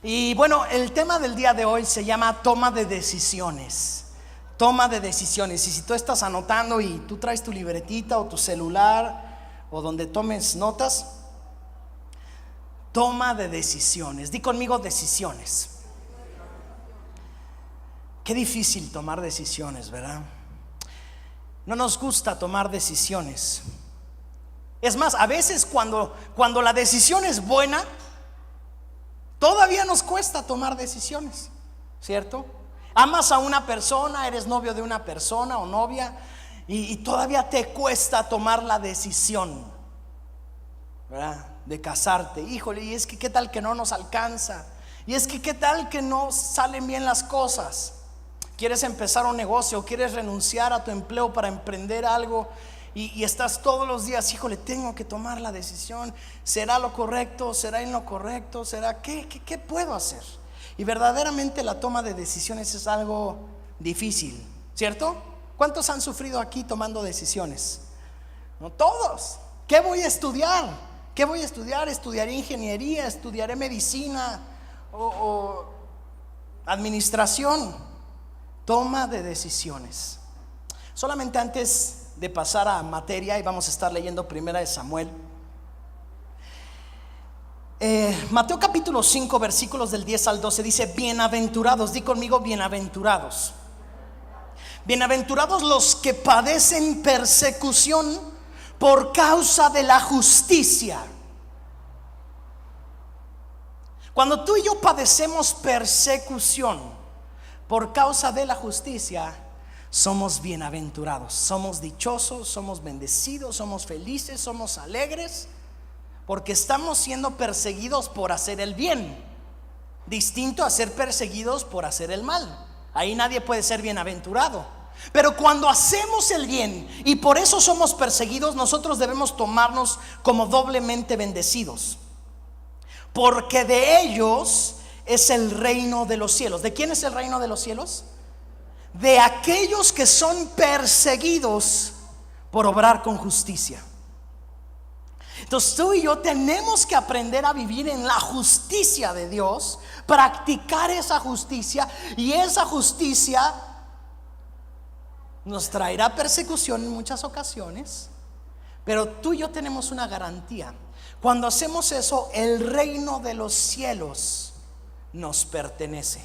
Y bueno, el tema del día de hoy se llama toma de decisiones. Toma de decisiones. Y si tú estás anotando y tú traes tu libretita o tu celular o donde tomes notas, toma de decisiones. Di conmigo decisiones. Qué difícil tomar decisiones, ¿verdad? No nos gusta tomar decisiones. Es más, a veces cuando la decisión es buena, todavía nos cuesta tomar decisiones, ¿cierto? Amas a una persona, eres novio de una persona o novia, y todavía te cuesta tomar la decisión, ¿verdad? De casarte. Híjole, y es que qué tal que no nos alcanza, y es que qué tal que no salen bien las cosas. Quieres empezar un negocio, quieres renunciar a tu empleo para emprender algo, y estás todos los días, híjole, tengo que tomar la decisión. ¿Será lo correcto? ¿Será incorrecto? ¿Será qué puedo hacer? Y verdaderamente la toma de decisiones es algo difícil, ¿cierto? ¿Cuántos han sufrido aquí tomando decisiones? No todos. ¿Qué voy a estudiar? ¿Qué voy a estudiar? ¿Estudiaré ingeniería? ¿Estudiaré medicina? ¿O administración? Toma de decisiones. Solamente antes de pasar a materia, y vamos a estar leyendo primera de Samuel, Mateo capítulo 5 versículos del 10 al 12 dice: bienaventurados, di conmigo bienaventurados. Bienaventurados los que padecen persecución por causa de la justicia. Cuando tú y yo padecemos persecución por causa de la justicia, somos bienaventurados, somos dichosos, somos bendecidos, somos felices, somos alegres, porque estamos siendo perseguidos por hacer el bien, distinto a ser perseguidos por hacer el mal. Ahí nadie puede ser bienaventurado. Pero cuando hacemos el bien y por eso somos perseguidos, nosotros debemos tomarnos como doblemente bendecidos, porque de ellos es el reino de los cielos. ¿De quién es el reino de los cielos? De aquellos que son perseguidos por obrar con justicia. Entonces tú y yo tenemos que aprender a vivir en la justicia de Dios, practicar esa justicia, y esa justicia nos traerá persecución en muchas ocasiones, pero tú y yo tenemos una garantía. Cuando hacemos eso, el reino de los cielos nos pertenece.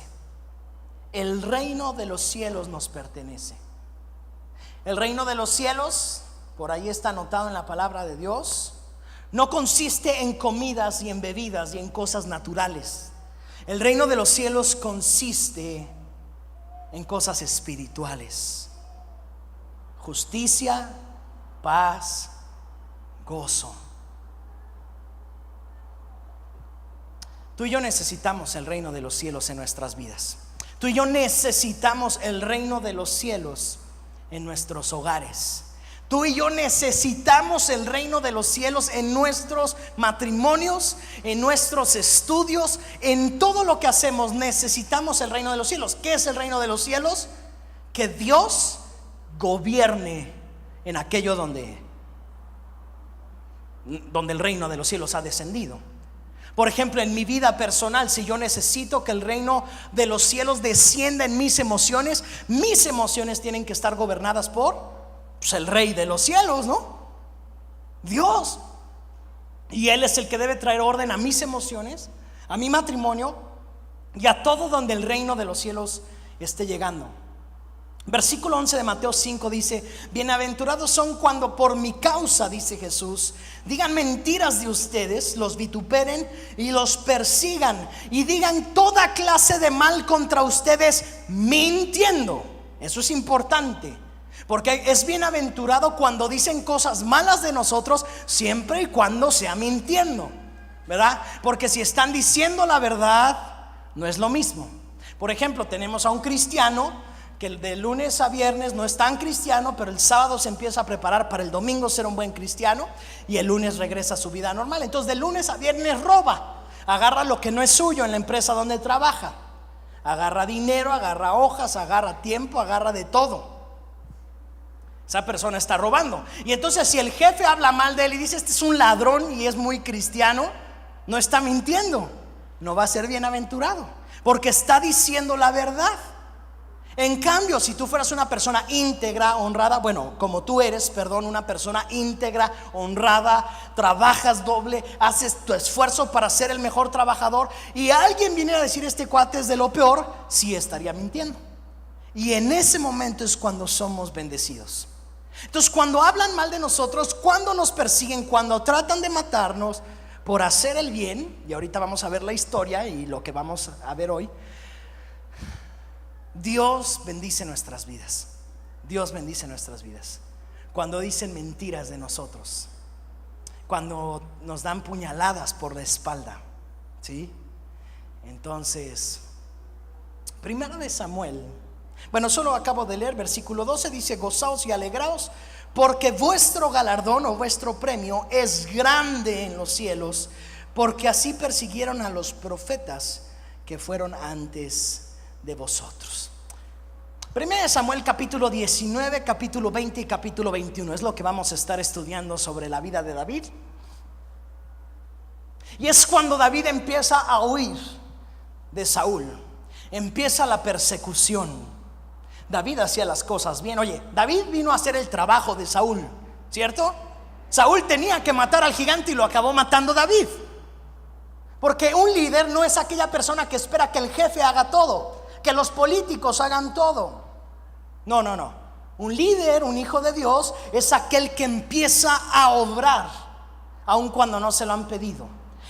El reino de los cielos nos pertenece. El reino de los cielos, por ahí está anotado en la palabra de Dios, no consiste en comidas y en bebidas y en cosas naturales. El reino de los cielos consiste en cosas espirituales: justicia, paz, gozo. Tú y yo necesitamos el reino de los cielos en nuestras vidas. Tú y yo necesitamos el reino de los cielos en nuestros hogares. Tú y yo necesitamos el reino de los cielos en nuestros matrimonios, en nuestros estudios, en todo lo que hacemos. Necesitamos el reino de los cielos. ¿Qué es el reino de los cielos? Que Dios gobierne en aquello donde el reino de los cielos ha descendido. Por ejemplo, en mi vida personal, si yo necesito que el reino de los cielos descienda en mis emociones tienen que estar gobernadas por el rey de los cielos, ¿no? Dios. Y Él es el que debe traer orden a mis emociones, a mi matrimonio y a todo donde el reino de los cielos esté llegando. Versículo 11 de Mateo 5 dice: bienaventurados son cuando por mi causa, dice Jesús, digan mentiras de ustedes, los vituperen y los persigan y digan toda clase de mal contra ustedes mintiendo. Eso es importante, porque es bienaventurado cuando dicen cosas malas de nosotros, siempre y cuando sea mintiendo, ¿verdad? Porque si están diciendo la verdad, no es lo mismo. Por ejemplo, tenemos a un cristiano que de lunes a viernes no es tan cristiano, pero el sábado se empieza a preparar para el domingo ser un buen cristiano, y el lunes regresa a su vida normal. Entonces de lunes a viernes roba, agarra lo que no es suyo en la empresa donde trabaja, agarra dinero, agarra hojas, agarra tiempo, agarra de todo. Esa persona está robando. Y entonces si el jefe habla mal de él y dice: este es un ladrón y es muy cristiano, no está mintiendo, no va a ser bienaventurado, porque está diciendo la verdad. En cambio, si tú fueras una persona íntegra, honrada, bueno, como tú eres, perdón, una persona íntegra, honrada, trabajas doble, haces tu esfuerzo para ser el mejor trabajador, y alguien viene a decir este cuate es de lo peor, sí estaría mintiendo. Y en ese momento es cuando somos bendecidos. Entonces, cuando hablan mal de nosotros, cuando nos persiguen, cuando tratan de matarnos por hacer el bien, y ahorita vamos a ver la historia y lo que vamos a ver hoy, Dios bendice nuestras vidas. Dios bendice nuestras vidas. Cuando dicen mentiras de nosotros, cuando nos dan puñaladas por la espalda, ¿sí? Entonces, Primera de Samuel, bueno, solo acabo de leer versículo 12, dice: gozaos y alegraos, porque vuestro galardón o vuestro premio es grande en los cielos, porque así persiguieron a los profetas que fueron antes de vosotros. Primera de Samuel capítulo 19, capítulo 20 y capítulo 21 es lo que vamos a estar estudiando sobre la vida de David. Y es cuando David empieza a huir de Saúl, empieza la persecución. David hacía las cosas bien. Oye, David vino a hacer el trabajo de Saúl, ¿cierto? Saúl tenía que matar al gigante y lo acabó matando David. Porque un líder no es aquella persona que espera que el jefe haga todo, que los políticos hagan todo. No. Un líder, un hijo de Dios, es aquel que empieza a obrar aun cuando no se lo han pedido.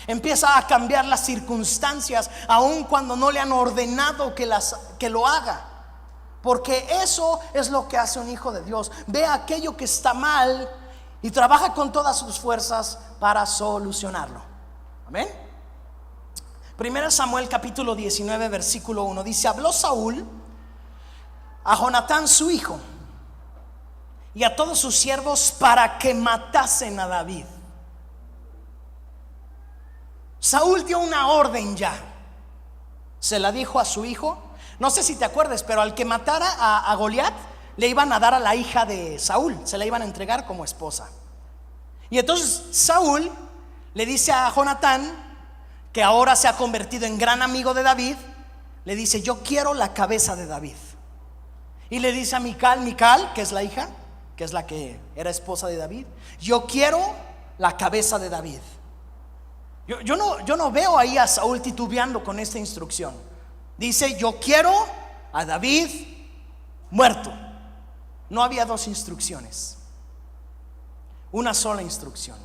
Empieza a cambiar las circunstancias aun cuando no le han ordenado que lo haga. Porque eso es lo que hace un hijo de Dios. Ve aquello que está mal y trabaja con todas sus fuerzas para solucionarlo. Amén. Primera Samuel capítulo 19 versículo 1 dice: habló Saúl a Jonatán su hijo y a todos sus siervos para que matasen a David. Saúl dio una orden ya. Se la dijo a su hijo. No sé si te acuerdas, pero al que matara a Goliat, le iban a dar a la hija de Saúl, se la iban a entregar como esposa. Y entonces Saúl le dice a Jonatán, que ahora se ha convertido en gran amigo de David, le dice: yo quiero la cabeza de David. Y le dice a Mical, que es la hija, que es la que era esposa de David: yo quiero la cabeza de David. Yo no veo ahí a Saúl titubeando con esta instrucción. Dice: yo quiero a David muerto. No había dos instrucciones, una sola instrucción.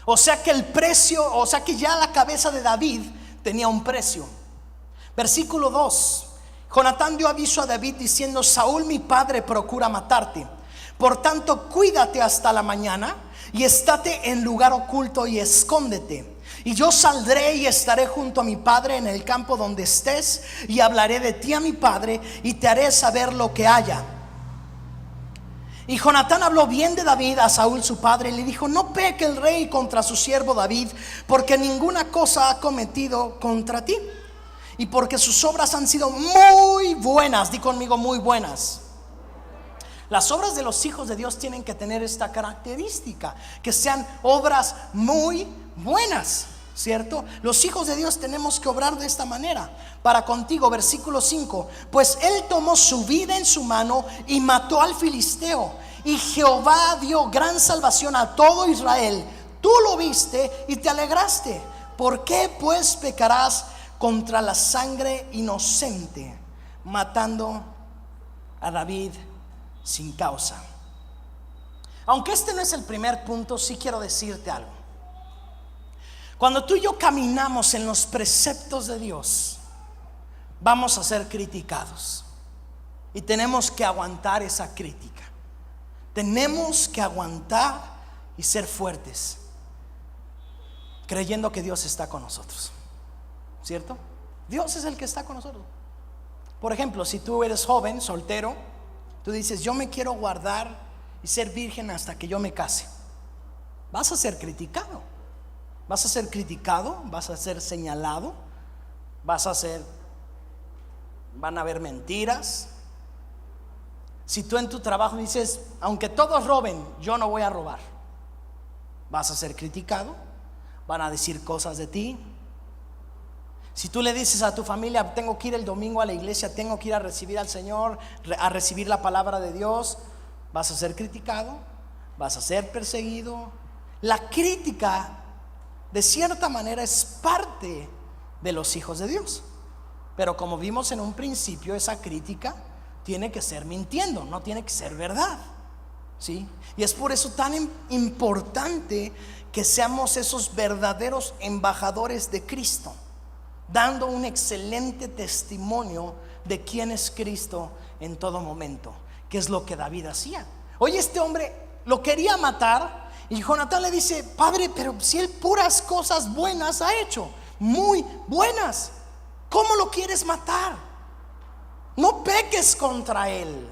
O sea que el precio, o sea que ya la cabeza de David tenía un precio. Versículo 2: Jonatán dio aviso a David diciendo: Saúl mi padre procura matarte, por tanto cuídate hasta la mañana y estate en lugar oculto y escóndete. Y yo saldré y estaré junto a mi padre en el campo donde estés, y hablaré de ti a mi padre y te haré saber lo que haya. Y Jonatán habló bien de David a Saúl su padre y le dijo: no peque el rey contra su siervo David, porque ninguna cosa ha cometido contra ti, y porque sus obras han sido muy buenas. Di conmigo: muy buenas. Las obras de los hijos de Dios tienen que tener esta característica, que sean obras muy buenas, ¿cierto? Los hijos de Dios tenemos que obrar de esta manera. Para contigo, versículo 5: pues él tomó su vida en su mano y mató al filisteo, y Jehová dio gran salvación a todo Israel. Tú lo viste y te alegraste. ¿Por qué pues pecarás contra la sangre inocente, matando a David sin causa? Aunque este no es el primer punto, sí quiero decirte algo. Cuando tú y yo caminamos en los preceptos de Dios, vamos a ser criticados, y tenemos que aguantar esa crítica. Tenemos que aguantar y ser fuertes, creyendo que Dios está con nosotros, ¿cierto? Dios es el que está con nosotros. Por ejemplo, si tú eres joven, soltero, tú dices: yo me quiero guardar y ser virgen hasta que yo me case. Vas a ser criticado. Vas a ser criticado, vas a ser señalado, van a haber mentiras. Si tú en tu trabajo dices: aunque todos roben, yo no voy a robar, vas a ser criticado, van a decir cosas de ti. Si tú le dices a tu familia, tengo que ir el domingo a la iglesia, tengo que ir a recibir al Señor, a recibir la palabra de Dios, vas a ser criticado, vas a ser perseguido. La crítica, de cierta manera, es parte de los hijos de Dios. Pero como vimos en un principio, esa crítica tiene que ser mintiendo, no tiene que ser verdad, ¿sí? Y es por eso tan importante que seamos esos verdaderos embajadores de Cristo, dando un excelente testimonio de quién es Cristo en todo momento, que es lo que David hacía. Oye, este hombre lo quería matar y Jonatán le dice: padre, pero si él puras cosas buenas ha hecho, muy buenas, ¿cómo lo quieres matar? No peques contra él.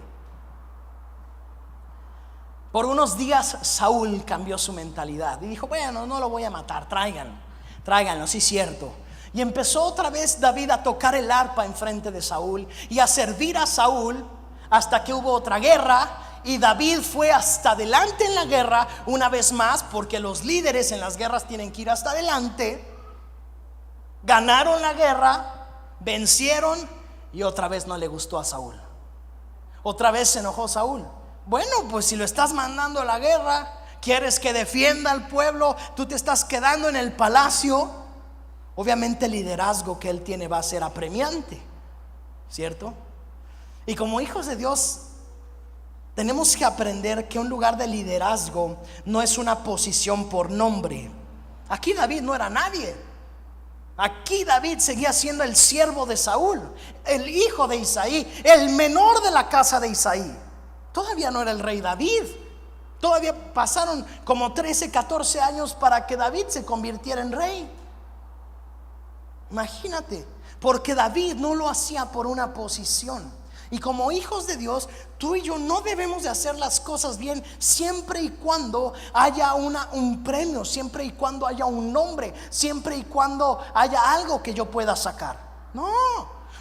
Por unos días Saúl cambió su mentalidad y dijo: bueno, no lo voy a matar, tráiganlo, sí, cierto. Y empezó otra vez David a tocar el arpa enfrente de Saúl y a servir a Saúl, hasta que hubo otra guerra. Y David fue hasta adelante en la guerra una vez más, porque los líderes en las guerras tienen que ir hasta adelante. Ganaron la guerra, vencieron, y otra vez no le gustó a Saúl. Otra vez se enojó Saúl. Bueno, pues si lo estás mandando a la guerra, quieres que defienda al pueblo, tú te estás quedando en el palacio. Obviamente el liderazgo que él tiene va a ser apremiante, ¿cierto? Y como hijos de Dios tenemos que aprender que un lugar de liderazgo no es una posición por nombre. Aquí David no era nadie. Aquí David seguía siendo el siervo de Saúl, el hijo de Isaí, el menor de la casa de Isaí. Todavía no era el rey David. Todavía pasaron como 13, 14 años para que David se convirtiera en rey. Imagínate, porque David no lo hacía por una posición. Y como hijos de Dios, tú y yo no debemos de hacer las cosas bien siempre y cuando haya un premio, siempre y cuando haya un nombre, siempre y cuando haya algo que yo pueda sacar. No,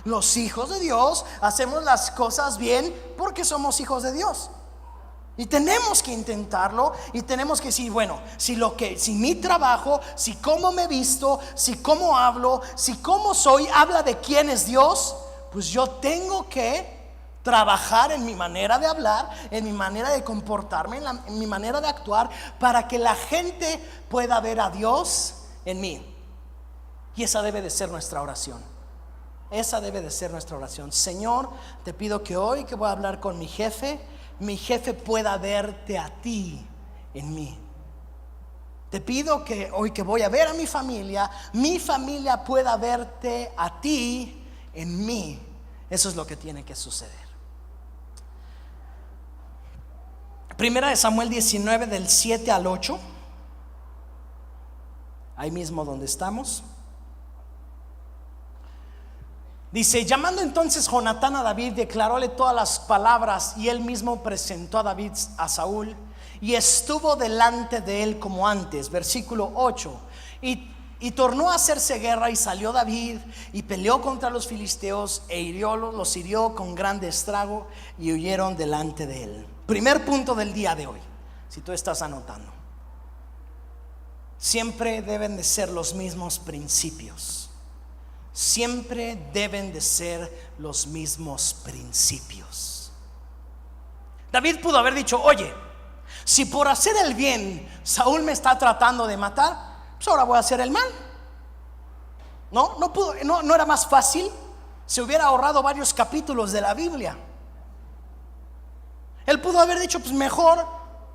los hijos de Dios hacemos las cosas bien porque somos hijos de Dios. Y tenemos que intentarlo, y tenemos que decir: bueno, si mi trabajo, si cómo me visto, si cómo hablo, si cómo soy habla de quién es Dios, pues yo tengo que trabajar en mi manera de hablar, en mi manera de comportarme, en mi manera de actuar, para que la gente pueda ver a Dios en mí. Y esa debe de ser nuestra oración. Esa debe de ser nuestra oración. Señor, te pido que hoy que voy a hablar con mi jefe pueda verte a ti en mí. Te pido que hoy que voy a ver a mi familia pueda verte a ti en mí. Eso es lo que tiene que suceder. Primera de Samuel 19 del 7 al 8. Ahí mismo donde estamos. Dice: llamando entonces Jonatán a David, declaróle todas las palabras, y él mismo presentó a David a Saúl, y estuvo delante de él como antes. Versículo 8. Y tornó a hacerse guerra, y salió David y peleó contra los filisteos, e los hirió con grande estrago, y huyeron delante de él. Primer punto del día de hoy, si tú estás anotando: siempre deben de ser los mismos principios. Siempre deben de ser los mismos principios. David pudo haber dicho: oye, si por hacer el bien Saúl me está tratando de matar, pues ahora voy a hacer el mal. No era más fácil. Se hubiera ahorrado varios capítulos de la Biblia. Él pudo haber dicho: pues mejor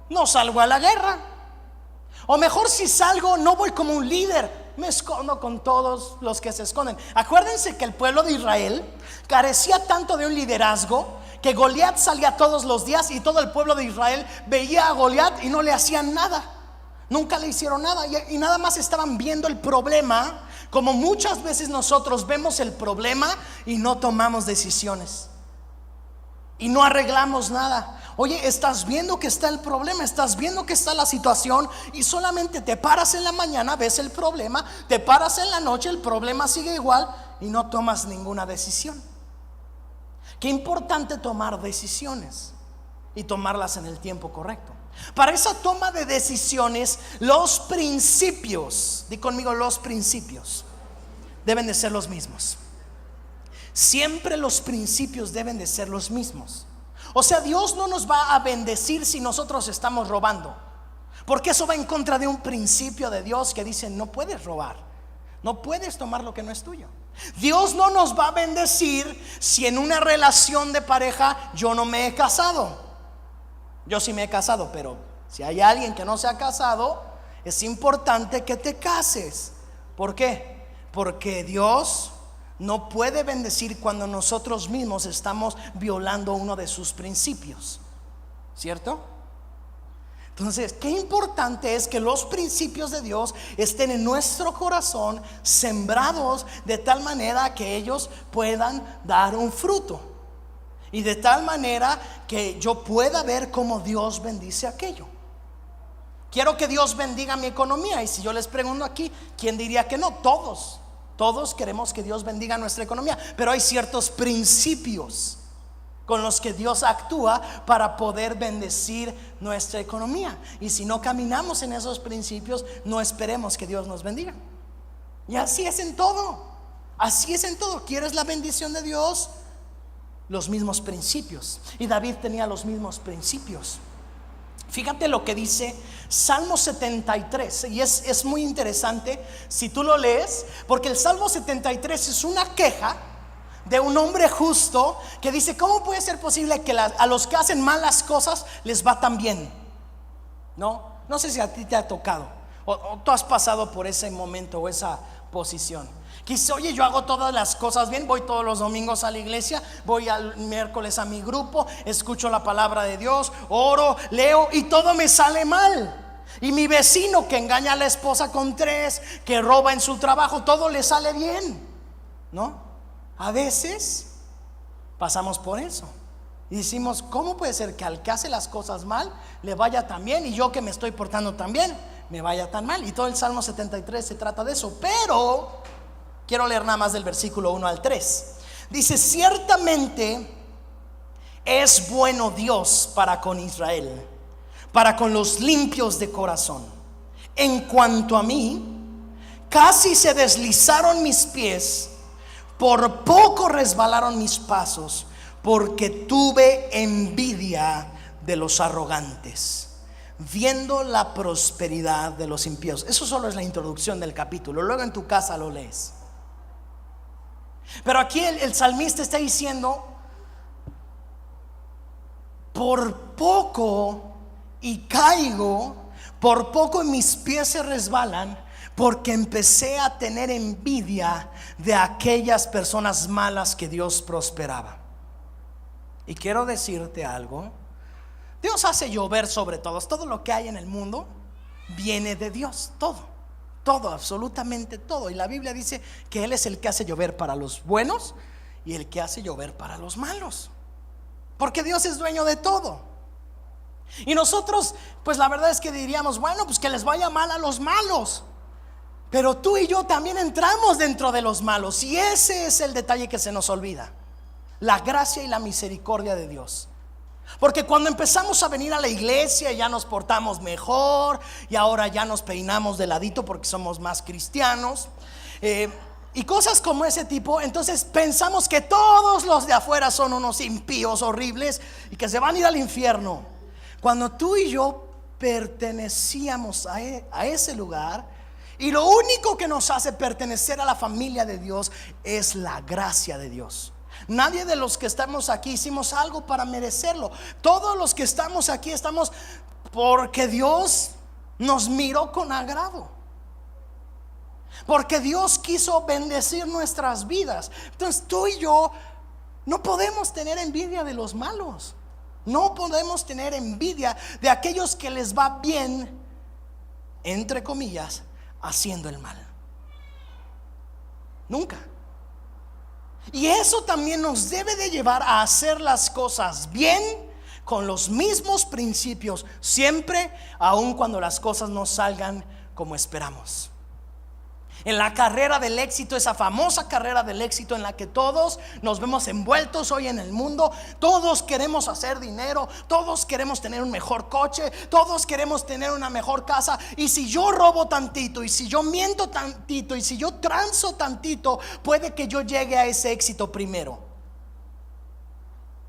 no salgo a la guerra, o mejor si salgo no voy como un líder, me escondo con todos los que se esconden. Acuérdense que el pueblo de Israel carecía tanto de un liderazgo que Goliat salía todos los días, y todo el pueblo de Israel veía a Goliat y no le hacían nada. Nunca le hicieron nada, y nada más estaban viendo el problema, como muchas veces nosotros vemos el problema y no tomamos decisiones y no arreglamos nada. Oye, estás viendo que está el problema, estás viendo que está la situación, y solamente te paras en la mañana, ves el problema, te paras en la noche, el problema sigue igual, y no tomas ninguna decisión. Qué importante tomar decisiones y tomarlas en el tiempo correcto. Para esa toma de decisiones, los principios, di conmigo, los principios. deben de ser los mismos. Siempre los principios deben de ser los mismos. O sea, Dios no nos va a bendecir si nosotros estamos robando, porque eso va en contra de un principio de Dios que dice: no puedes robar, no puedes tomar lo que no es tuyo. Dios no nos va a bendecir si en una relación de pareja yo no me he casado. Yo sí me he casado, pero si hay alguien que no se ha casado, es importante que te cases. ¿Por qué? Porque Dios no puede bendecir cuando nosotros mismos estamos violando uno de sus principios, ¿cierto? Entonces, qué importante es que los principios de Dios estén en nuestro corazón, sembrados de tal manera que ellos puedan dar un fruto, y de tal manera que yo pueda ver cómo Dios bendice aquello. Quiero que Dios bendiga mi economía, y si yo les pregunto aquí, ¿quién diría que no? Todos queremos que Dios bendiga nuestra economía, pero hay ciertos principios con los que Dios actúa para poder bendecir nuestra economía. Y si no caminamos en esos principios, no esperemos que Dios nos bendiga. Y así es en todo. Así es en todo. ¿Quieres la bendición de Dios? Los mismos principios. Y David tenía los mismos principios. Fíjate lo que dice Salmo 73. Y es muy interesante si tú lo lees, porque el Salmo 73 es una queja de un hombre justo que dice: ¿cómo puede ser posible que a los que hacen malas cosas les va tan bien? No sé si a ti te ha tocado o tú has pasado por ese momento o esa posición. Que dice: oye, yo hago todas las cosas bien, voy todos los domingos a la iglesia, voy al miércoles a mi grupo, escucho la palabra de Dios, oro, leo, y todo me sale mal. Y mi vecino que engaña a la esposa con 3, que roba en su trabajo, todo le sale bien, ¿no? A veces pasamos por eso y decimos: ¿cómo puede ser que al que hace las cosas mal le vaya tan bien, y yo que me estoy portando tan bien me vaya tan mal? Y todo el Salmo 73 se trata de eso. Pero quiero leer nada más del versículo 1 al 3. Dice: ciertamente es bueno Dios para con Israel, para con los limpios de corazón. En cuanto a mí, casi se deslizaron mis pies, por poco resbalaron mis pasos, porque tuve envidia de los arrogantes, viendo la prosperidad de los impíos. Eso solo es la introducción del capítulo. Luego en tu casa lo lees. Pero aquí el salmista está diciendo: por poco y caigo, por poco mis pies se resbalan, porque empecé a tener envidia de aquellas personas malas que Dios prosperaba. Y quiero decirte algo: Dios hace llover sobre todos. Todo lo que hay en el mundo viene de Dios. Todo, absolutamente todo. Y la Biblia dice que Él es el que hace llover para los buenos y el que hace llover para los malos, porque Dios es dueño de todo. Y nosotros, pues la verdad es que diríamos: bueno, pues que les vaya mal a los malos. Pero tú y yo también entramos dentro de los malos, y ese es el detalle que se nos olvida: la gracia y la misericordia de Dios. Porque cuando empezamos a venir a la iglesia ya nos portamos mejor, y ahora ya nos peinamos de ladito porque somos más cristianos, y cosas como ese tipo. Entonces pensamos que todos los de afuera son unos impíos horribles y que se van a ir al infierno, cuando tú y yo pertenecíamos a ese lugar. Y lo único que nos hace pertenecer a la familia de Dios es la gracia de Dios. Nadie de los que estamos aquí hicimos algo para merecerlo. Todos los que estamos aquí estamos porque Dios nos miró con agrado, porque Dios quiso bendecir nuestras vidas. Entonces tú y yo no podemos tener envidia de los malos. No podemos tener envidia de aquellos que les va bien, entre comillas, haciendo el mal. Nunca. Y eso también nos debe de llevar a hacer las cosas bien, con los mismos principios, siempre, aun cuando las cosas no salgan como esperamos. En la carrera del éxito, esa famosa carrera del éxito en la que todos nos vemos envueltos hoy en el mundo, todos queremos hacer dinero, todos queremos tener un mejor coche, todos queremos tener una mejor casa. Y si yo robo tantito, y si yo miento tantito, y si yo transo tantito, puede que yo llegue a ese éxito primero,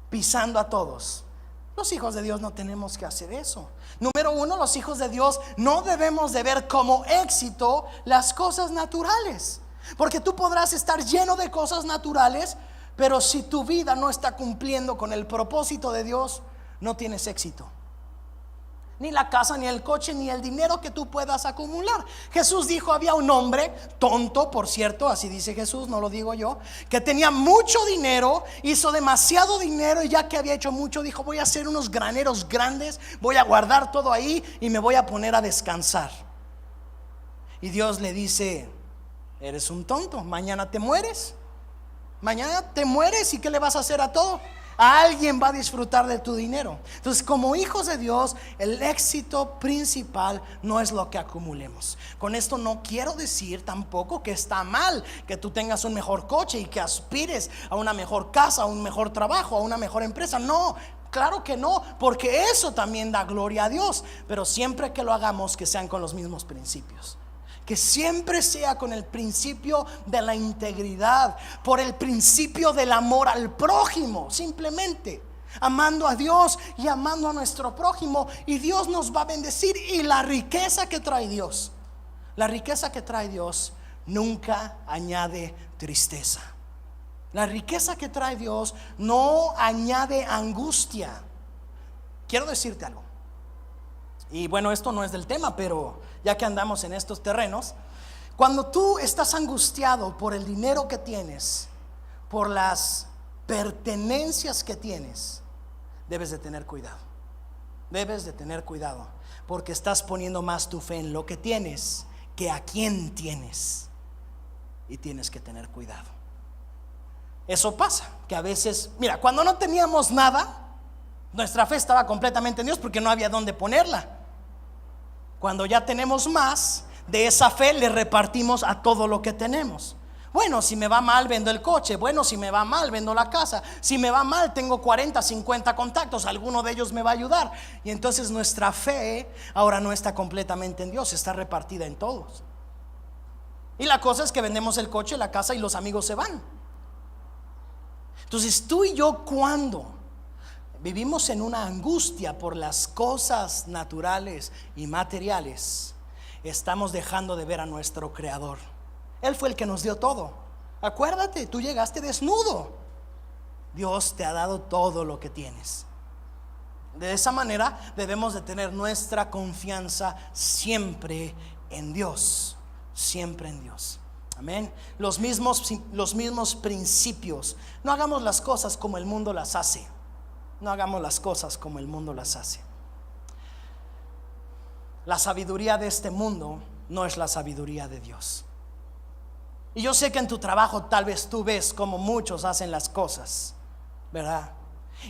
pisando a todos. Los hijos de Dios no tenemos que hacer eso. Número uno, los hijos de Dios no debemos de ver como éxito las cosas naturales, porque tú podrás estar lleno de cosas naturales, pero si tu vida no está cumpliendo con el propósito de Dios, no tienes éxito. Ni la casa, ni el coche, ni el dinero que tú puedas acumular. Jesús dijo, había un hombre tonto, por cierto, así dice Jesús, no lo digo yo, que tenía mucho dinero, hizo demasiado dinero, y ya que había hecho mucho, dijo, voy a hacer unos graneros grandes, voy a guardar todo ahí y me voy a poner a descansar. Y Dios le dice, eres un tonto, mañana te mueres. Mañana te mueres, ¿y qué le vas a hacer a todo? Alguien va a disfrutar de tu dinero. Entonces, como hijos de Dios, el éxito principal no es lo que acumulemos. Con esto no quiero decir tampoco que está mal que tú tengas un mejor coche y que aspires a una mejor casa, a un mejor trabajo, a una mejor empresa. No, claro que no, porque eso también da gloria a Dios. Pero siempre que lo hagamos, que sean con los mismos principios. Que siempre sea con el principio de la integridad, por el principio del amor al prójimo, simplemente amando a Dios y amando a nuestro prójimo, y Dios nos va a bendecir. Y la riqueza que trae Dios, la riqueza que trae Dios nunca añade tristeza. La riqueza que trae Dios no añade angustia. Quiero decirte algo. Y bueno, esto no es del tema, pero ya que andamos en estos terrenos, cuando tú estás angustiado por el dinero que tienes, por las pertenencias que tienes, debes de tener cuidado. Debes de tener cuidado, porque estás poniendo más tu fe en lo que tienes que a quién tienes, y tienes que tener cuidado. Eso pasa, que a veces, mira, cuando no teníamos nada, nuestra fe estaba completamente en Dios porque no había dónde ponerla. Cuando ya tenemos más, de esa fe le repartimos a todo lo que tenemos. Bueno, si me va mal, vendo el coche. Bueno, si me va mal, vendo la casa. Si me va mal, tengo 40, 50 contactos, alguno de ellos me va a ayudar. Y entonces nuestra fe ahora no está completamente en Dios, está repartida en todos. Y la cosa es que vendemos el coche, la casa, y los amigos se van. Entonces tú y yo, cuando vivimos en una angustia por las cosas naturales y materiales, estamos dejando de ver a nuestro Creador. Él fue el que nos dio todo. Acuérdate, tú llegaste desnudo. Dios te ha dado todo lo que tienes. De esa manera debemos de tener nuestra confianza siempre en Dios. Siempre en Dios. Amén. Los mismos principios. No hagamos las cosas como el mundo las hace. No hagamos las cosas como el mundo las hace. La sabiduría de este mundo no es la sabiduría de Dios. Y yo sé que en tu trabajo tal vez tú ves como muchos hacen las cosas, ¿verdad?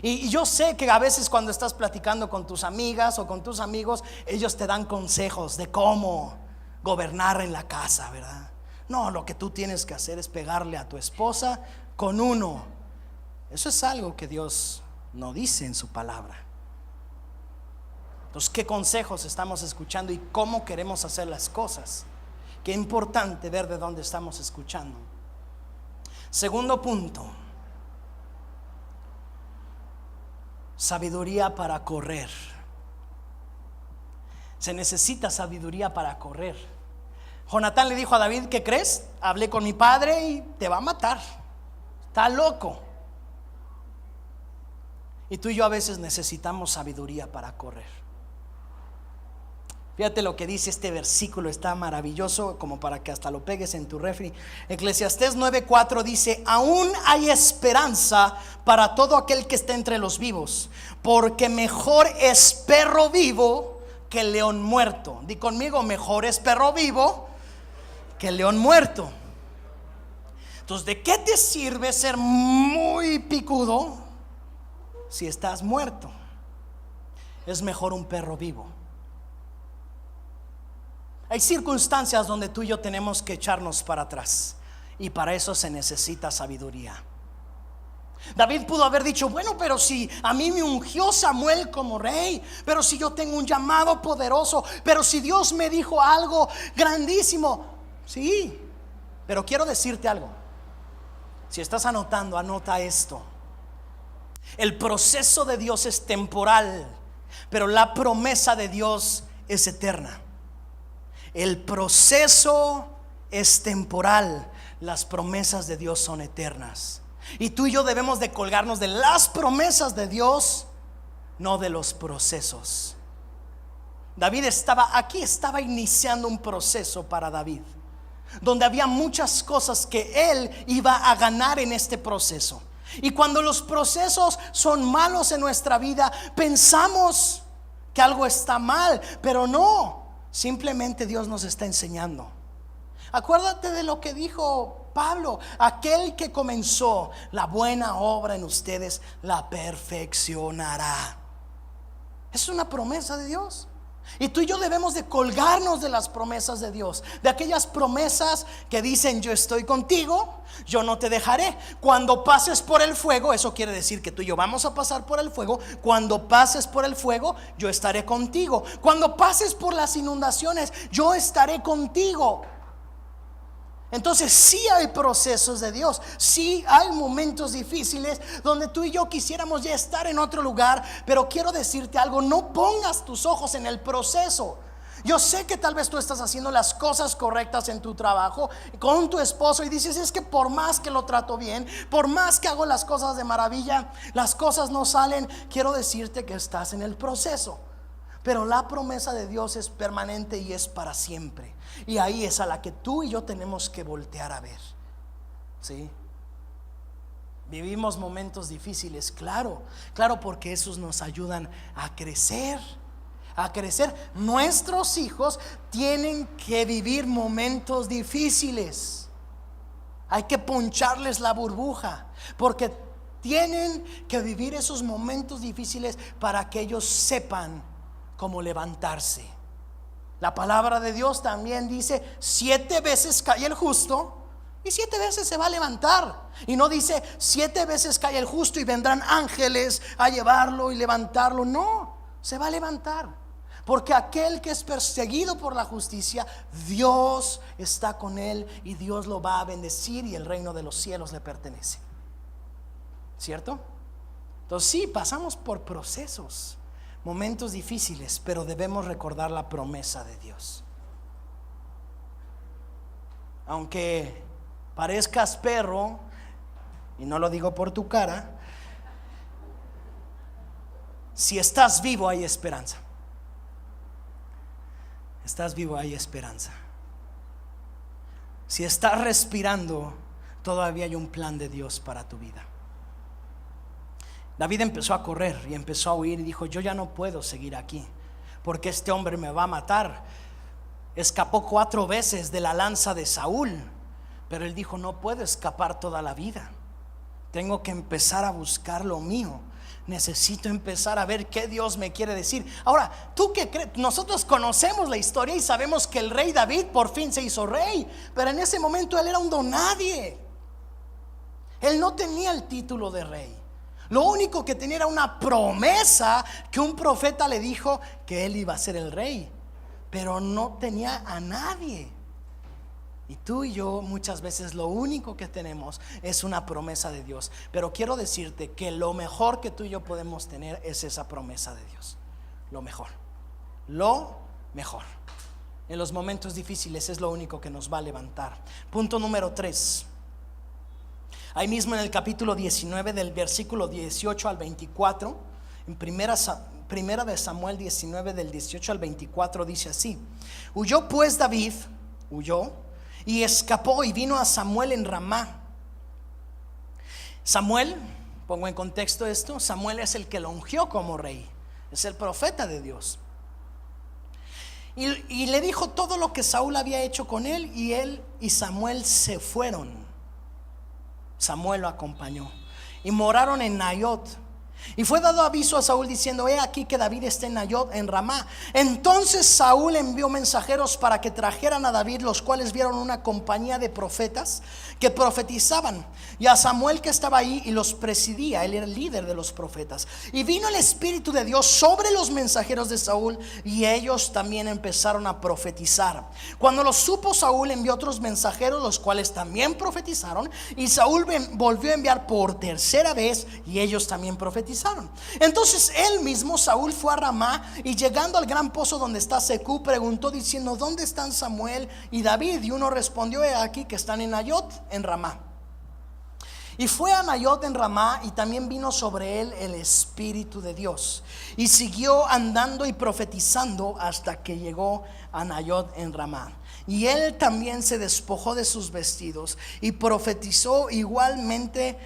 Y yo sé que a veces cuando estás platicando con tus amigas o con tus amigos, ellos te dan consejos de cómo gobernar en la casa, ¿verdad? No, lo que tú tienes que hacer es pegarle a tu esposa con uno. Eso es algo que Dios no dice en su palabra. Entonces, ¿qué consejos estamos escuchando y cómo queremos hacer las cosas? Qué importante ver de dónde estamos escuchando. Segundo punto: sabiduría para correr. Se necesita sabiduría para correr. Jonatán le dijo a David: ¿qué crees? Hablé con mi padre y te va a matar. Está loco. Y tú y yo a veces necesitamos sabiduría para correr. Fíjate lo que dice este versículo, está maravilloso, como para que hasta lo pegues en tu refri. Eclesiastés 9:4 dice: aún hay esperanza para todo aquel que esté entre los vivos, porque mejor es perro vivo que león muerto. Di conmigo: mejor es perro vivo que león muerto. Entonces, ¿de qué te sirve ser muy picudo si estás muerto? Es mejor un perro vivo. Hay circunstancias donde tú y yo tenemos que echarnos para atrás, y para eso se necesita sabiduría. David pudo haber dicho: bueno, pero si a mí me ungió Samuel como rey, pero si yo tengo un llamado poderoso, pero si Dios me dijo algo grandísimo. Sí, pero quiero decirte algo. Si estás anotando, anota esto: el proceso de Dios es temporal, pero la promesa de Dios es eterna. El proceso es temporal, las promesas de Dios son eternas. Y tú y yo debemos de colgarnos de las promesas de Dios, no de los procesos. David estaba iniciando un proceso para David, donde había muchas cosas que él iba a ganar en este proceso. Y cuando los procesos son malos en nuestra vida, pensamos que algo está mal, pero no, simplemente Dios nos está enseñando. Acuérdate de lo que dijo Pablo: aquel que comenzó la buena obra en ustedes la perfeccionará. Es una promesa de Dios. Y tú y yo debemos de colgarnos de las promesas de Dios, de aquellas promesas que dicen: yo estoy contigo, yo no te dejaré. Cuando pases por el fuego, eso quiere decir que tú y yo vamos a pasar por el fuego. Cuando pases por el fuego, yo estaré contigo. Cuando pases por las inundaciones, yo estaré contigo. Entonces sí hay procesos de Dios, sí hay momentos difíciles donde tú y yo quisiéramos ya estar en otro lugar. Pero quiero decirte algo: no pongas tus ojos en el proceso. Yo sé que tal vez tú estás haciendo las cosas correctas en tu trabajo, con tu esposo, y dices: es que por más que lo trato bien, por más que hago las cosas de maravilla, las cosas no salen. Quiero decirte que estás en el proceso, pero la promesa de Dios es permanente y es para siempre. Y ahí es a la que tú y yo tenemos que voltear a ver. ¿Sí? Vivimos momentos difíciles, claro, porque esos nos ayudan a crecer. Nuestros hijos tienen que vivir momentos difíciles. Hay que poncharles la burbuja, porque tienen que vivir esos momentos difíciles para que ellos sepan cómo levantarse. La palabra de Dios también dice: 7 veces cae el justo y 7 veces se va a levantar. Y no dice: 7 veces cae el justo y vendrán ángeles a llevarlo y levantarlo. No, se va a levantar, porque aquel que es perseguido por la justicia, Dios está con él y Dios lo va a bendecir, y el reino de los cielos le pertenece. ¿Cierto? Entonces sí, pasamos por procesos, momentos difíciles, pero debemos recordar la promesa de Dios. Aunque parezcas perro, y no lo digo por tu cara, si estás vivo hay esperanza. Estás vivo, hay esperanza. Si estás respirando, todavía hay un plan de Dios para tu vida. David empezó a correr y empezó a huir y dijo: yo ya no puedo seguir aquí, porque este hombre me va a matar. Escapó 4 veces de la lanza de Saúl, pero él dijo: no puedo escapar toda la vida. Tengo que empezar a buscar lo mío. Necesito empezar a ver qué Dios me quiere decir. Ahora, ¿tú qué crees? Nosotros conocemos la historia y sabemos que el rey David por fin se hizo rey, pero en ese momento él era un donadie. Él no tenía el título de rey. Lo único que tenía era una promesa que un profeta le dijo que él iba a ser el rey, pero no tenía a nadie. Y tú y yo muchas veces lo único que tenemos es una promesa de Dios. Pero quiero decirte que lo mejor que tú y yo podemos tener es esa promesa de Dios. Lo mejor. En los momentos difíciles es lo único que nos va a levantar. Punto número 3. Ahí mismo en el capítulo 19, del versículo 18 al 24, en primera de Samuel 19, del 18 al 24, dice así: huyó pues David, y escapó y vino a Samuel en Ramá. Samuel, pongo en contexto esto, Samuel es el que lo ungió como rey, es el profeta de Dios. Y le dijo todo lo que Saúl había hecho con él, y él y Samuel se fueron. Samuel lo acompañó y moraron en Naiot. Y fue dado aviso a Saúl diciendo: he aquí que David está en Nayot en Ramá. Entonces Saúl envió mensajeros para que trajeran a David, los cuales vieron una compañía de profetas que profetizaban, y a Samuel que estaba ahí y los presidía. Él era el líder de los profetas. Y vino el Espíritu de Dios sobre los mensajeros de Saúl, y ellos también empezaron a profetizar. Cuando lo supo Saúl, envió otros mensajeros, los cuales también profetizaron. Y Saúl volvió a enviar por tercera vez, y ellos también profetizaron. Entonces él mismo, Saúl, fue a Ramá, y llegando al gran pozo donde está Secú, preguntó diciendo: ¿dónde están Samuel y David? Y uno respondió: he aquí que están en Nayot en Ramá. Y fue a Nayot en Ramá, y también vino sobre él el Espíritu de Dios, y siguió andando y profetizando hasta que llegó a Nayot en Ramá. Y él también se despojó de sus vestidos y profetizó igualmente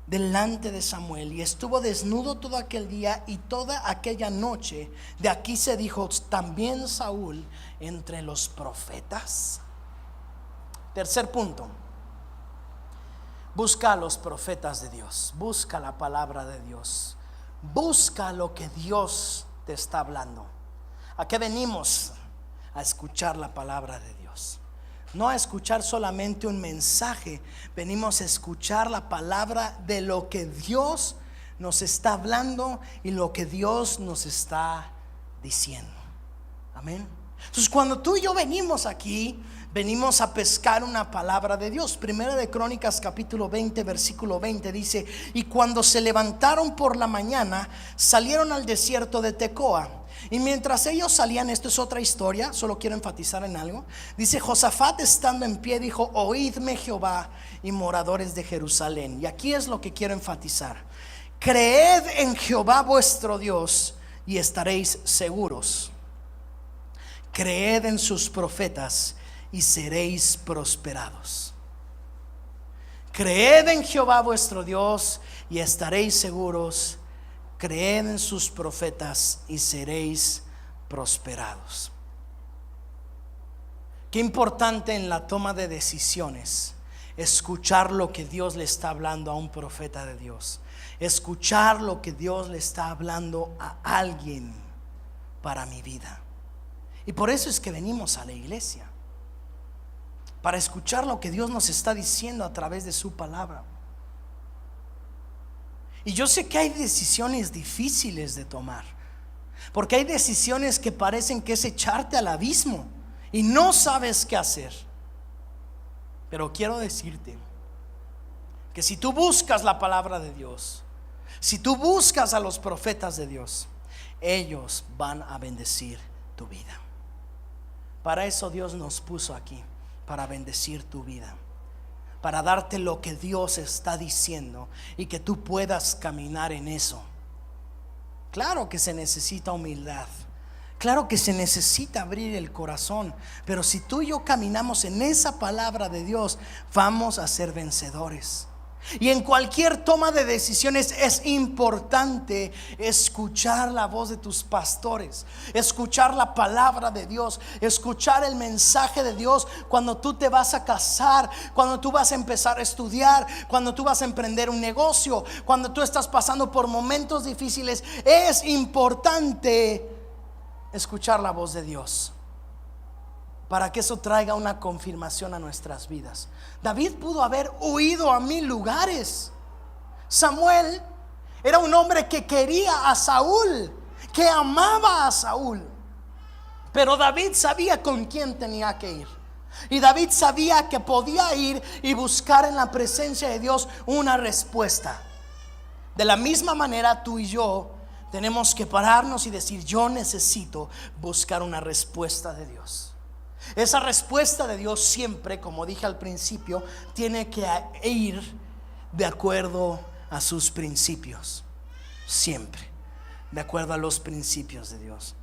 delante de Samuel, y estuvo desnudo todo aquel día y toda aquella noche. De aquí se dijo: también Saúl entre los profetas. Tercer punto: busca a los profetas de Dios, busca la palabra de Dios, busca lo que Dios te está hablando. ¿A qué venimos? A escuchar la palabra de Dios. No a escuchar solamente un mensaje, venimos a escuchar la palabra de lo que Dios nos está hablando y lo que Dios nos está diciendo. Amén. Entonces, cuando tú y yo venimos aquí, venimos a pescar una palabra de Dios. Primera de Crónicas capítulo 20 versículo 20 dice: y cuando se levantaron por la mañana, salieron al desierto de Tecoa. Y mientras ellos salían, esto es otra historia, solo quiero enfatizar en algo. Dice: Josafat, estando en pie, dijo: oídme Jehová y moradores de Jerusalén. Y aquí es lo que quiero enfatizar: creed en Jehová vuestro Dios y estaréis seguros. Creed en sus profetas y seréis prosperados. Creed en Jehová vuestro Dios y estaréis seguros. Creed en sus profetas y seréis prosperados. Qué importante en la toma de decisiones escuchar lo que Dios le está hablando a un profeta de Dios, escuchar lo que Dios le está hablando a alguien para mi vida. Y por eso es que venimos a la iglesia, para escuchar lo que Dios nos está diciendo a través de su palabra. Y yo sé que hay decisiones difíciles de tomar, porque hay decisiones que parecen que es echarte al abismo y no sabes qué hacer. Pero quiero decirte que si tú buscas la palabra de Dios, si tú buscas a los profetas de Dios, ellos van a bendecir tu vida. Para eso Dios nos puso aquí, para bendecir tu vida, para darte lo que Dios está diciendo y que tú puedas caminar en eso. Claro que se necesita humildad, claro que se necesita abrir el corazón, pero si tú y yo caminamos en esa palabra de Dios, vamos a ser vencedores. Y en cualquier toma de decisiones es importante escuchar la voz de tus pastores, escuchar la palabra de Dios, escuchar el mensaje de Dios cuando tú te vas a casar, cuando tú vas a empezar a estudiar, cuando tú vas a emprender un negocio, cuando tú estás pasando por momentos difíciles. Es importante escuchar la voz de Dios, para que eso traiga una confirmación a nuestras vidas. David pudo haber huido a 1000 lugares. Samuel era un hombre que quería a Saúl, que amaba a Saúl, pero David sabía con quién tenía que ir. Y David sabía que podía ir y buscar en la presencia de Dios una respuesta. De la misma manera, tú y yo tenemos que pararnos y decir: yo necesito buscar una respuesta de Dios. Esa respuesta de Dios siempre, como dije al principio, tiene que ir de acuerdo a sus principios. Siempre de acuerdo a los principios de Dios.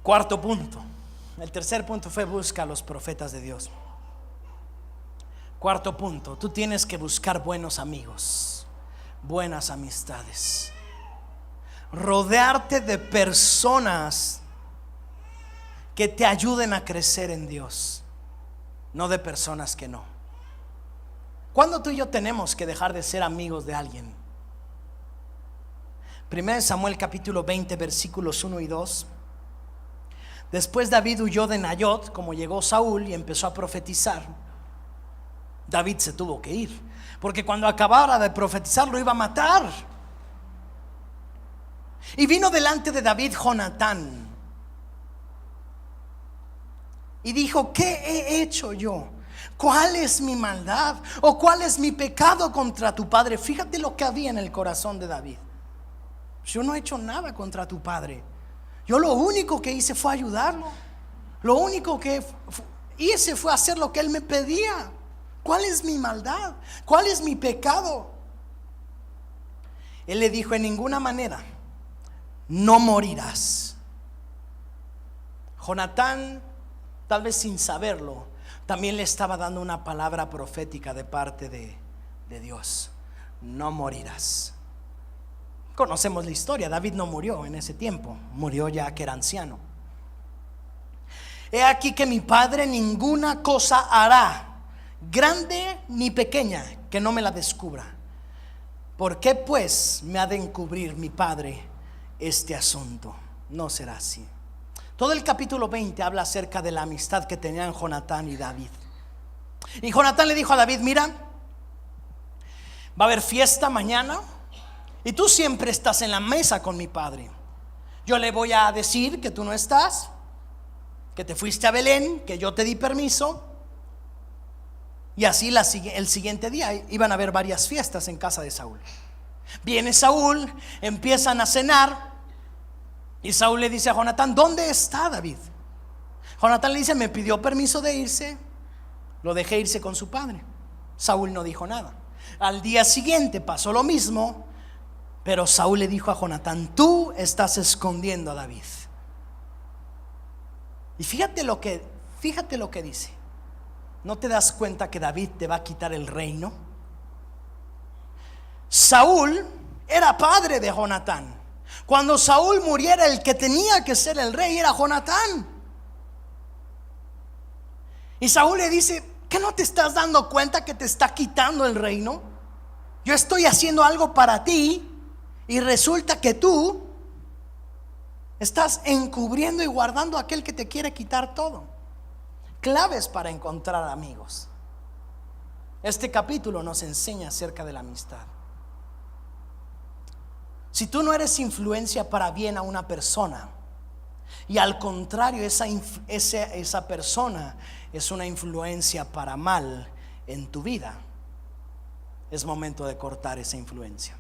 Cuarto punto. El tercer punto fue: busca a los profetas de Dios. Cuarto punto: tú tienes que buscar buenos amigos, buenas amistades, rodearte de personas que te ayuden a crecer en Dios, no de personas que no. ¿Cuándo tú y yo tenemos que dejar de ser amigos de alguien? 1 Samuel capítulo 20 versículos 1 y 2. Después David huyó de Nayot, como llegó Saúl y empezó a profetizar. David se tuvo que ir, porque cuando acabara de profetizar lo iba a matar. Y vino delante de David Jonatán y dijo: ¿qué he hecho yo? ¿Cuál es mi maldad? ¿O cuál es mi pecado contra tu padre? Fíjate lo que había en el corazón de David. Yo no he hecho nada contra tu padre. Yo lo único que hice fue ayudarlo. Lo único que hice fue hacer lo que él me pedía. ¿Cuál es mi maldad? ¿Cuál es mi pecado? Él le dijo: en ninguna manera, no morirás. Jonatán, tal vez sin saberlo, también le estaba dando una palabra profética de parte de Dios. No morirás. Conocemos la historia. David no murió en ese tiempo, murió ya que era anciano. He aquí que mi padre ninguna cosa hará, grande ni pequeña, que no me la descubra. ¿Por qué pues me ha de encubrir mi padre este asunto? No será así. Todo el capítulo 20 habla acerca de la amistad que tenían Jonatán y David. Y Jonatán le dijo a David: mira, va a haber fiesta mañana y tú siempre estás en la mesa con mi padre. Yo le voy a decir que tú no estás, que te fuiste a Belén, que yo te di permiso. Y así el siguiente día iban a haber varias fiestas en casa de Saúl. Viene Saúl, empiezan a cenar y Saúl le dice a Jonatán: ¿dónde está David? Jonatán le dice: me pidió permiso de irse, lo dejé irse con su padre. Saúl no dijo nada. Al día siguiente pasó lo mismo, pero Saúl le dijo a Jonatán: tú estás escondiendo a David. Y fíjate lo que dice. ¿No te das cuenta que David te va a quitar el reino? Saúl era padre de Jonatán. Cuando Saúl muriera, el que tenía que ser el rey era Jonatán. Y Saúl le dice: ¿qué no te estás dando cuenta que te está quitando el reino? Yo estoy haciendo algo para ti y resulta que tú estás encubriendo y guardando a aquel que te quiere quitar todo. Claves para encontrar amigos. Este capítulo nos enseña acerca de la amistad. Si tú no eres influencia para bien a una persona, y al contrario esa persona es una influencia para mal en tu vida, es momento de cortar esa influencia.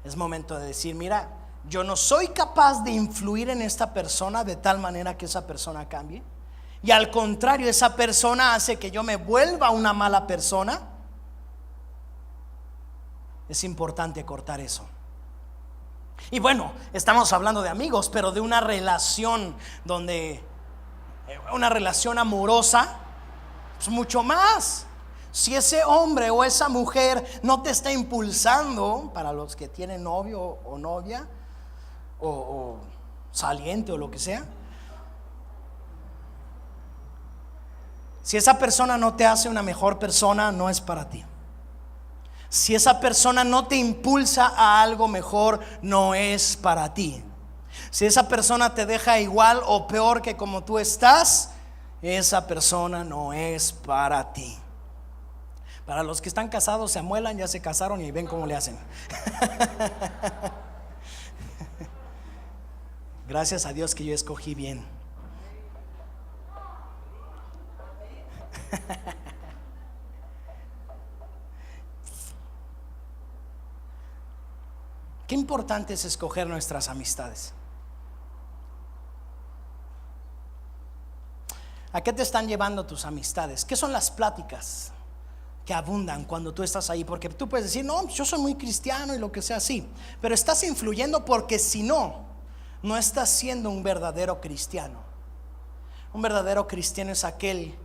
Es momento de decir: mira, yo no soy capaz de influir en esta persona de tal manera que esa persona cambie, y al contrario, esa persona hace que yo me vuelva una mala persona. Es importante cortar eso. Y bueno, estamos hablando de amigos, pero de una relación una relación amorosa, es mucho más. Si ese hombre o esa mujer no te está impulsando, para los que tienen novio o novia o saliente o lo que sea, si esa persona no te hace una mejor persona, no es para ti. Si esa persona no te impulsa a algo mejor, no es para ti. Si esa persona te deja igual o peor que como tú estás, esa persona no es para ti. Para los que están casados, se amuelan, ya se casaron y ven cómo le hacen. Gracias a Dios que yo escogí bien. Qué importante es escoger nuestras amistades. ¿A qué te están llevando tus amistades? ¿Qué son las pláticas que abundan cuando tú estás ahí? Porque tú puedes decir: no, yo soy muy cristiano y lo que sea, así, pero estás influyendo, porque si no estás siendo un verdadero cristiano. Un verdadero cristiano es aquel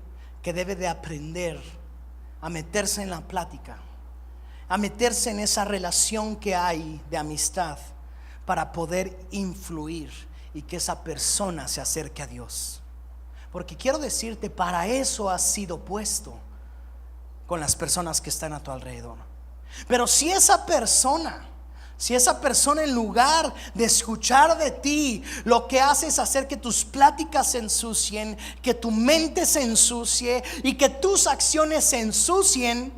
que debe de aprender a meterse en la plática, a meterse en esa relación que hay de amistad, para poder influir y que esa persona se acerque a Dios. Porque quiero decirte, para eso has sido puesto. con las personas que están a tu alrededor. Pero si esa persona en lugar de escuchar de ti, lo que hace es hacer que tus pláticas se ensucien, que tu mente se ensucie y que tus acciones se ensucien,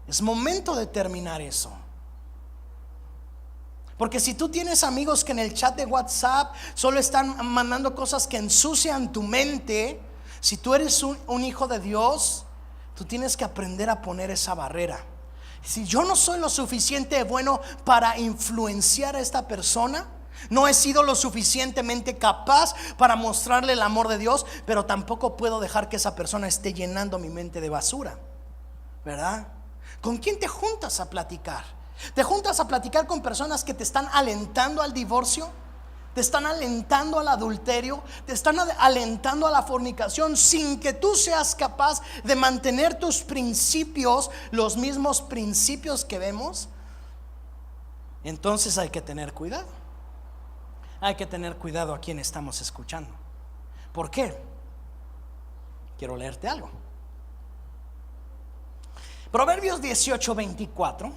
es momento de terminar eso. Porque si tú tienes amigos que en el chat de WhatsApp solo están mandando cosas que ensucian tu mente, si tú eres un hijo de Dios, tú tienes que aprender a poner esa barrera. Si yo no soy lo suficiente bueno para influenciar a esta persona, no he sido lo suficientemente capaz para mostrarle el amor de Dios, pero tampoco puedo dejar que esa persona esté llenando mi mente de basura, ¿verdad? ¿Con quién te juntas a platicar? ¿Te juntas a platicar con personas que te están alentando al divorcio? ¿Te están alentando al adulterio? ¿Te están alentando a la fornicación sin que tú seas capaz de mantener tus principios, los mismos principios que vemos? Entonces hay que tener cuidado. Hay que tener cuidado a quien estamos escuchando. ¿Por qué? Quiero leerte algo. Proverbios 18:24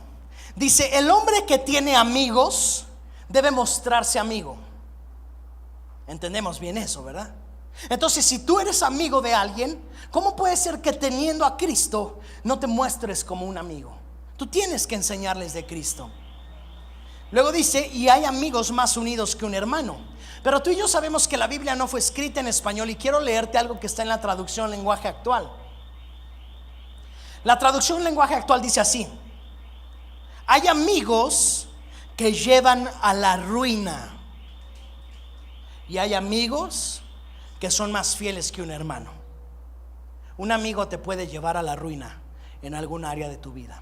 dice: el hombre que tiene amigos debe mostrarse amigo. Entendemos bien eso, ¿verdad? Entonces, si tú eres amigo de alguien, ¿cómo puede ser que teniendo a Cristo no te muestres como un amigo? Tú tienes que enseñarles de Cristo. Luego dice: y hay amigos más unidos que un hermano. Pero tú y yo sabemos que la Biblia no fue escrita en español, y quiero leerte algo que está en la traducción lenguaje actual. La traducción lenguaje actual dice así: hay amigos que llevan a la ruina, y hay amigos que son más fieles que un hermano. Un amigo te puede llevar a la ruina en algún área de tu vida.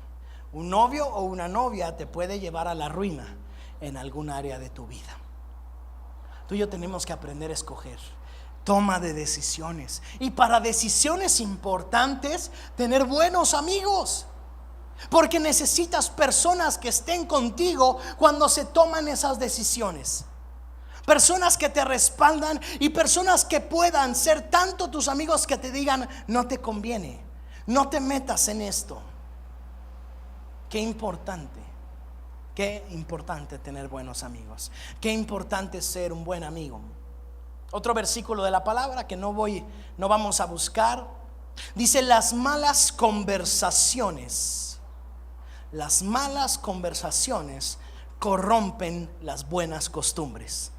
Un novio o una novia te puede llevar a la ruina en algún área de tu vida. Tú y yo tenemos que aprender a escoger. Toma de decisiones. Y para decisiones importantes, tener buenos amigos. Porque necesitas personas que estén contigo cuando se toman esas decisiones. Personas que te respaldan y personas que puedan ser tanto tus amigos que te digan: no te conviene, no te metas en esto. Qué importante tener buenos amigos. Qué importante ser un buen amigo. Otro versículo de la palabra que no vamos a buscar, dice: las malas conversaciones corrompen las buenas costumbres.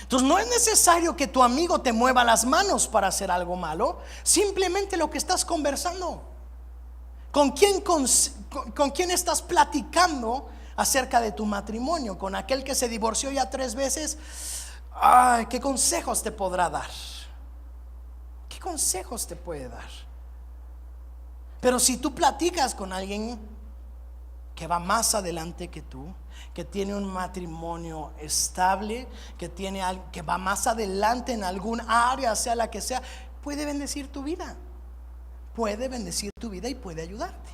Entonces no es necesario que tu amigo te mueva las manos para hacer algo malo. Simplemente lo que estás conversando, ¿con quién estás platicando acerca de tu matrimonio? Con aquel que se divorció ya 3 veces. Ay, ¿qué consejos te podrá dar? ¿Qué consejos te puede dar? Pero si tú platicas con alguien que va más adelante que tú, que tiene un matrimonio estable, que va más adelante en algún área, sea la que sea, puede bendecir tu vida. Puede bendecir tu vida y puede ayudarte,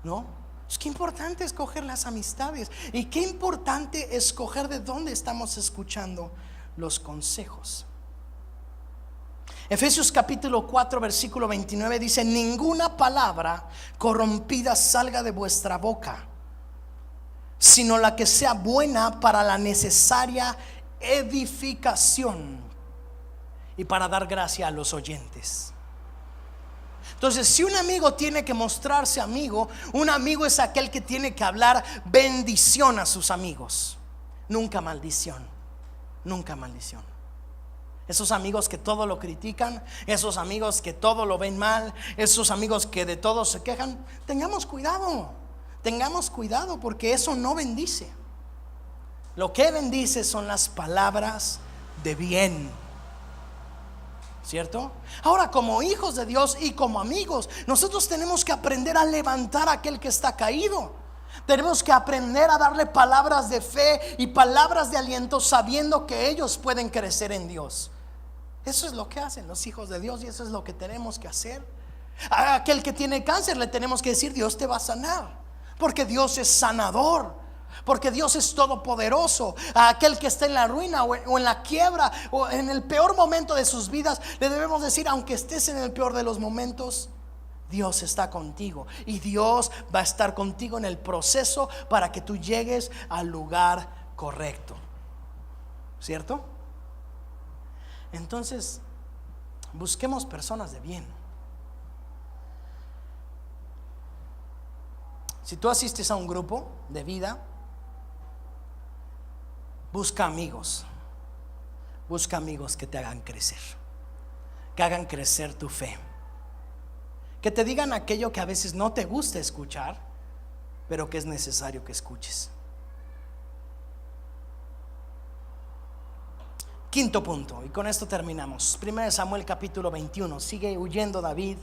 ¿no? Es que importante escoger las amistades. Y qué importante escoger de dónde estamos escuchando los consejos. Efesios capítulo 4 versículo 29 dice: ninguna palabra corrompida salga de vuestra boca, sino la que sea buena para la necesaria edificación y para dar gracia a los oyentes. Entonces, si un amigo tiene que mostrarse amigo, un amigo es aquel que tiene que hablar bendición a sus amigos, nunca maldición. Nunca maldición. Esos amigos que todo lo critican, esos amigos que todo lo ven mal, esos amigos que de todo se quejan, tengamos cuidado, porque eso no bendice. Lo que bendice son las palabras de bien, ¿cierto? Ahora, como hijos de Dios y como amigos, nosotros tenemos que aprender a levantar a aquel que está caído. Tenemos que aprender a darle palabras de fe y palabras de aliento, sabiendo que ellos pueden crecer en Dios. Eso es lo que hacen los hijos de Dios, y eso es lo que tenemos que hacer. A aquel que tiene cáncer le tenemos que decir: Dios te va a sanar, porque Dios es sanador, porque Dios es todopoderoso. A aquel que está en la ruina o en la quiebra o en el peor momento de sus vidas, le debemos decir: aunque estés en el peor de los momentos, Dios está contigo y Dios va a estar contigo en el proceso para que tú llegues al lugar correcto, ¿cierto? Entonces, busquemos personas de bien. Si tú asistes a un grupo de vida, busca amigos que te hagan crecer, que hagan crecer tu fe, que te digan aquello que a veces no te gusta escuchar, pero que es necesario que escuches. Quinto punto, y con esto terminamos. 1 Samuel capítulo 21. Sigue huyendo David.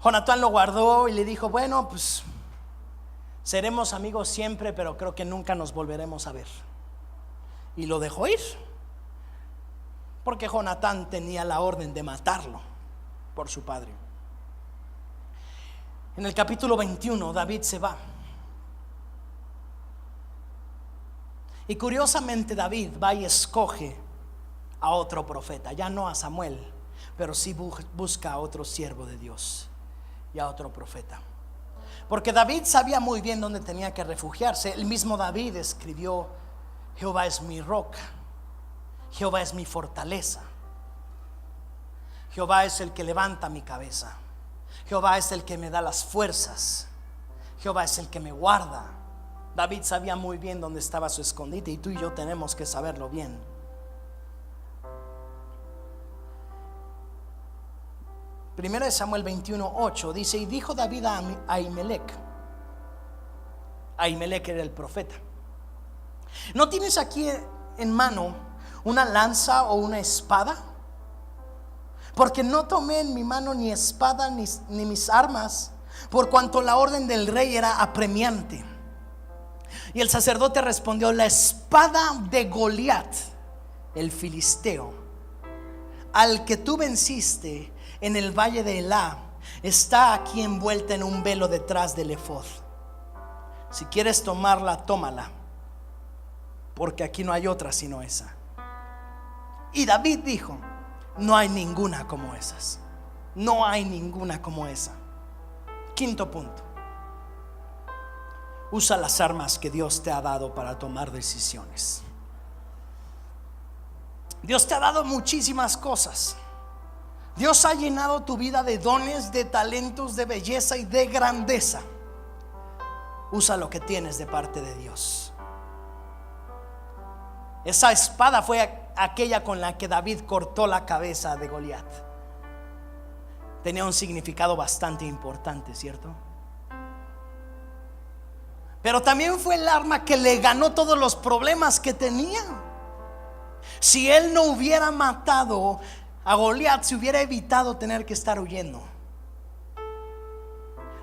Jonatán lo guardó y le dijo: bueno, pues seremos amigos siempre, pero creo que nunca nos volveremos a ver. Y lo dejó ir, porque Jonatán tenía la orden de matarlo por su padre. En el capítulo 21 David se va. Y curiosamente David va y escoge a otro profeta, ya no a Samuel, pero sí busca a otro siervo de Dios y a otro profeta. Porque David sabía muy bien dónde tenía que refugiarse. El mismo David escribió: Jehová es mi roca, Jehová es mi fortaleza, Jehová es el que levanta mi cabeza, Jehová es el que me da las fuerzas, Jehová es el que me guarda. David sabía muy bien dónde estaba su escondite, y tú y yo tenemos que saberlo bien. Primera de Samuel 21:8 dice: y dijo David a Ahimelech era el profeta: ¿no tienes aquí en mano una lanza o una espada? Porque no tomé en mi mano ni espada ni mis armas, por cuanto la orden del rey era apremiante. Y el sacerdote respondió: la espada de Goliat, el filisteo, al que tú venciste en el valle de Elá, está aquí envuelta en un velo detrás del ephod. Si quieres tomarla, tómala, porque aquí no hay otra sino esa. Y David dijo: no hay ninguna como esas. No hay ninguna como esa. Quinto punto: usa las armas que Dios te ha dado para tomar decisiones. Dios te ha dado muchísimas cosas. Dios ha llenado tu vida de dones, de talentos, de belleza y de grandeza. Usa lo que tienes de parte de Dios. Esa espada fue aquella con la que David cortó la cabeza de Goliat. Tenía un significado bastante importante, ¿cierto? Pero también fue el arma que le ganó todos los problemas que tenía. Si él no hubiera matado a Goliat, se hubiera evitado tener que estar huyendo.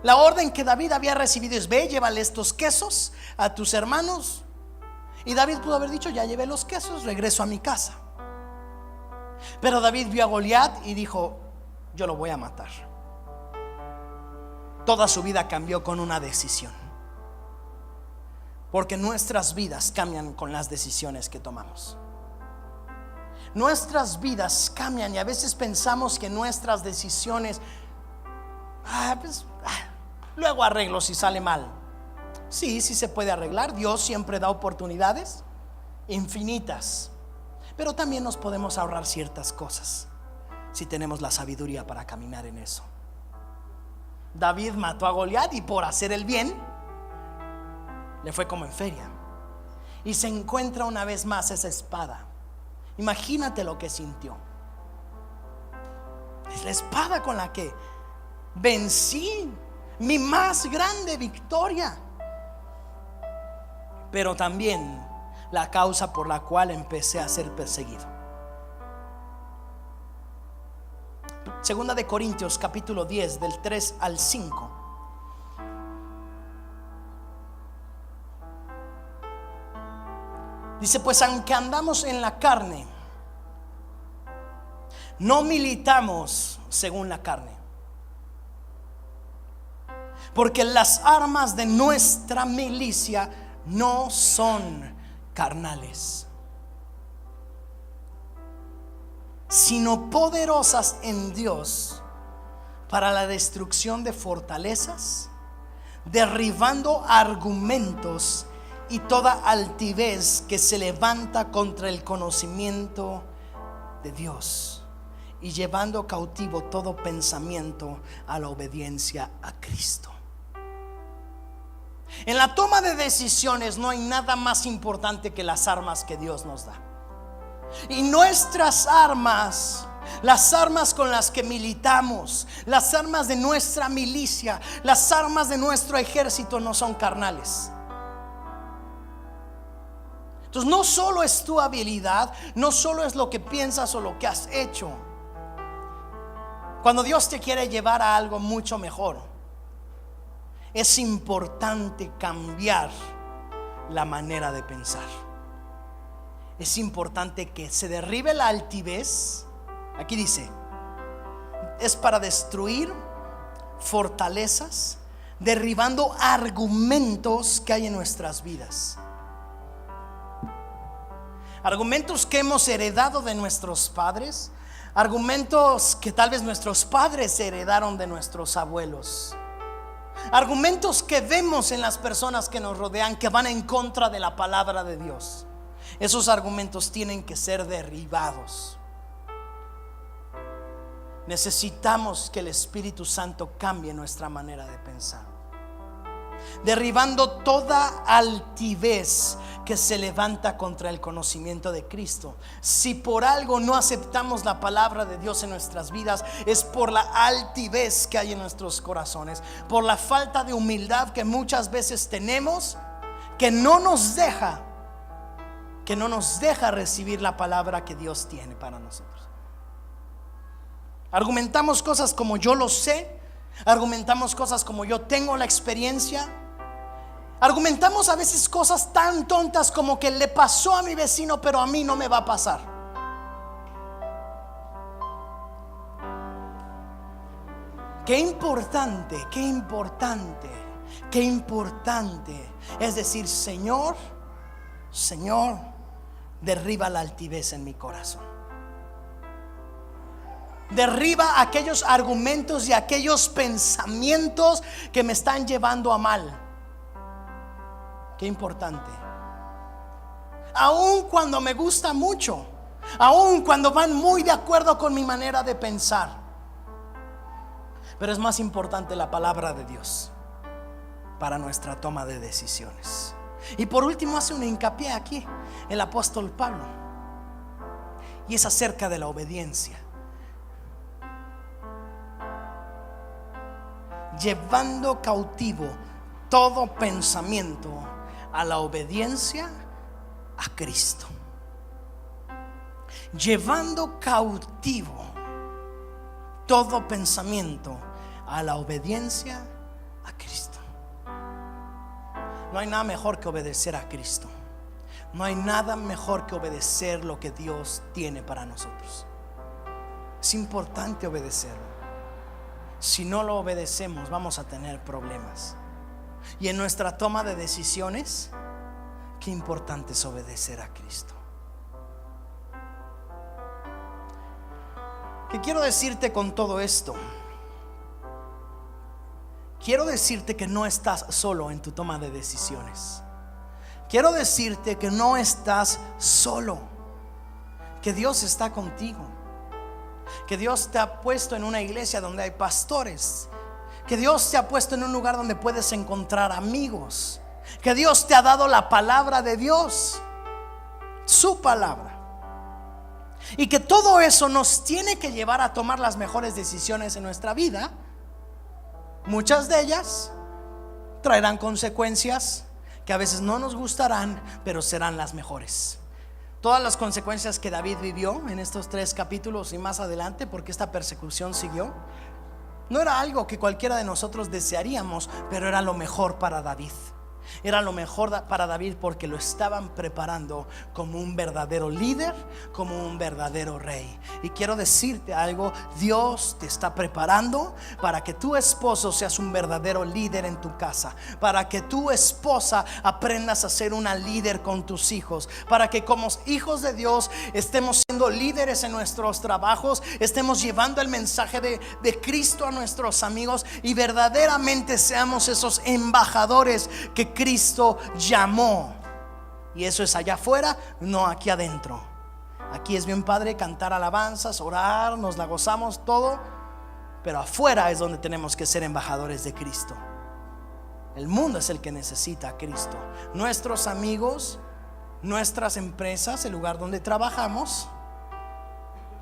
La orden que David había recibido es: ve, llévale estos quesos a tus hermanos. Y David pudo haber dicho: ya llevé los quesos, regreso a mi casa. Pero David vio a Goliat y dijo: yo lo voy a matar. Toda su vida cambió con una decisión, porque nuestras vidas cambian con las decisiones que tomamos. Nuestras vidas cambian, y a veces pensamos que nuestras decisiones luego arreglo si sale mal. Sí, sí se puede arreglar. Dios siempre da oportunidades infinitas, pero también nos podemos ahorrar ciertas cosas si tenemos la sabiduría para caminar en eso. David mató a Goliat, y por hacer el bien le fue como en feria. Y se encuentra una vez más esa espada. Imagínate lo que sintió. Es la espada con la que vencí mi más grande victoria, pero también la causa por la cual empecé a ser perseguido. Segunda de Corintios capítulo 10 del 3 al 5. Dice: pues aunque andamos en la carne, no militamos según la carne, porque las armas de nuestra milicia no son carnales, sino poderosas en Dios para la destrucción de fortalezas, derribando argumentos y toda altivez que se levanta contra el conocimiento de Dios, y llevando cautivo todo pensamiento a la obediencia a Cristo. En la toma de decisiones no hay nada más importante que las armas que Dios nos da. Y nuestras armas, las armas con las que militamos, las armas de nuestra milicia, las armas de nuestro ejército no son carnales. Entonces no solo es tu habilidad, no solo es lo que piensas o lo que has hecho. Cuando Dios te quiere llevar a algo mucho mejor, es importante cambiar la manera de pensar. Es importante que se derribe la altivez. Aquí dice, es para destruir fortalezas, derribando argumentos que hay en nuestras vidas. Argumentos que hemos heredado de nuestros padres, argumentos que tal vez nuestros padres heredaron de nuestros abuelos, argumentos que vemos en las personas que nos rodean que van en contra de la palabra de Dios. Esos argumentos tienen que ser derribados. Necesitamos que el Espíritu Santo cambie nuestra manera de pensar, derribando toda altivez que se levanta contra el conocimiento de Cristo. Si por algo no aceptamos la palabra de Dios en nuestras vidas, es por la altivez que hay en nuestros corazones, por la falta de humildad que muchas veces tenemos, que no nos deja recibir la palabra que Dios tiene para nosotros. Argumentamos cosas como yo lo sé, argumentamos cosas como yo tengo la experiencia, argumentamos a veces cosas tan tontas como que le pasó a mi vecino pero a mí no me va a pasar. Qué importante es decir, Señor, derriba la altivez en mi corazón. Derriba aquellos argumentos y aquellos pensamientos que me están llevando a mal. Qué importante. Aun cuando me gusta mucho, aun cuando van muy de acuerdo con mi manera de pensar, pero es más importante la palabra de Dios para nuestra toma de decisiones. Y por último hace un hincapié aquí el apóstol Pablo, y es acerca de la obediencia. Llevando cautivo todo pensamiento a la obediencia a Cristo. Llevando cautivo todo pensamiento a la obediencia a Cristo. No hay nada mejor que obedecer a Cristo. No hay nada mejor que obedecer lo que Dios tiene para nosotros. Es importante obedecerlo. Si no lo obedecemos, vamos a tener problemas. Y en nuestra toma de decisiones, qué importante es obedecer a Cristo. ¿Qué quiero decirte con todo esto? Quiero decirte que no estás solo en tu toma de decisiones. Quiero decirte que no estás solo, que Dios está contigo, que Dios te ha puesto en una iglesia donde hay pastores, que Dios te ha puesto en un lugar donde puedes encontrar amigos, que Dios te ha dado la palabra de Dios, su palabra, y que todo eso nos tiene que llevar a tomar las mejores decisiones en nuestra vida. Muchas de ellas traerán consecuencias que a veces no nos gustarán, pero serán las mejores. Todas las consecuencias que David vivió en estos 3 capítulos y más adelante, porque esta persecución siguió, no era algo que cualquiera de nosotros desearíamos, pero era lo mejor para David. Era lo mejor para David, porque lo estaban preparando como un verdadero líder, como un verdadero rey. Y quiero decirte algo: Dios te está preparando para que tu esposo seas un verdadero líder en tu casa, para que tu esposa aprendas a ser una líder con tus hijos, para que como hijos de Dios estemos siendo líderes en nuestros trabajos, estemos llevando el mensaje de Cristo a nuestros amigos y verdaderamente seamos esos embajadores que Cristo llamó. Y eso es allá afuera, no aquí adentro. Aquí es bien padre cantar alabanzas, orar, nos la gozamos todo, pero afuera es donde tenemos que ser embajadores de Cristo. El mundo es el que necesita a Cristo. Nuestros amigos, nuestras empresas, el lugar donde trabajamos,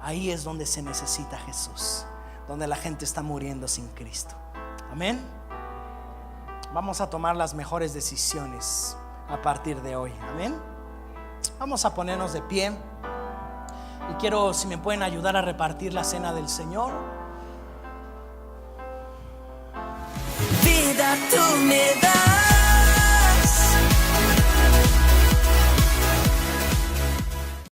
ahí es donde se necesita a Jesús, donde la gente está muriendo sin Cristo. Amén. Vamos a tomar las mejores decisiones a partir de hoy. Amén. Vamos a ponernos de pie. Y quiero, si me pueden ayudar a repartir la cena del Señor. Vida tú me das.